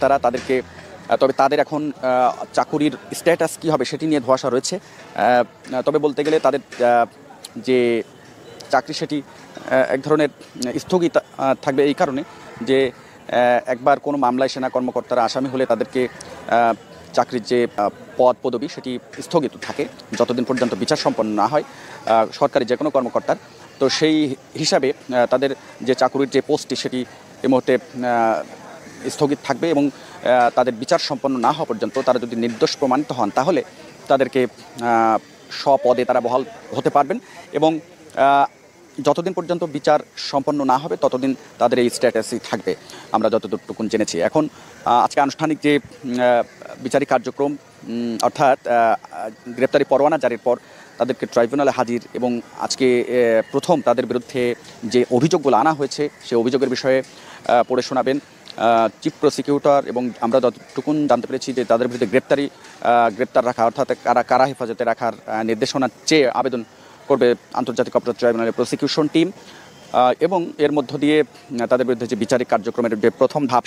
তারা তাদেরকে তবে তাদের এখন চাকুরির স্ট্যাটাস কী হবে সেটি নিয়ে ধোঁয়াশা রয়েছে। তবে বলতে গেলে তাদের যে চাকরি সেটি এক ধরনের স্থগিত থাকবে এই কারণে যে একবার কোনো মামলায় সেনা কর্মকর্তারা আসামি হলে তাদেরকে চাকরির যে পদ পদবি সেটি স্থগিত থাকে যতদিন পর্যন্ত বিচার সম্পন্ন না হয় সরকারি যে কোনো কর্মকর্তার। তো সেই হিসাবে তাদের যে চাকুরির যে পোস্টটি সেটি এই মুহূর্তে স্থগিত থাকবে এবং তাদের বিচার সম্পন্ন না হওয়া পর্যন্ত তারা যদি নির্দোষ প্রমাণিত হন তাহলে তাদেরকে স্বপদে তারা বহাল হতে পারবেন এবং যতদিন পর্যন্ত বিচার সম্পন্ন না হবে ততদিন তাদের এই স্ট্যাটাসই থাকবে আমরা যতটুকু জেনেছি। এখন আজকে আনুষ্ঠানিক যে বিচারিক কার্যক্রম অর্থাৎ গ্রেপ্তারি পরোয়ানা জারির পর তাদেরকে ট্রাইব্যুনালে হাজির এবং আজকে প্রথম তাদের বিরুদ্ধে যে অভিযোগগুলো আনা হয়েছে সেই অভিযোগের বিষয়ে পড়ে শোনাবেন চিফ প্রসিকিউটর এবং আমরা যতটুকু জানতে পেরেছি যে তাদের বিরুদ্ধে গ্রেপ্তার রাখা অর্থাৎ কারা হেফাজতে রাখার নির্দেশনা চেয়ে আবেদন করবে আন্তর্জাতিক অপরাধ ট্রাইব্যুনালের প্রসিকিউশন টিম এবং এর মধ্য দিয়ে তাদের বিরুদ্ধে যে বিচারিক কার্যক্রমের যে প্রথম ধাপ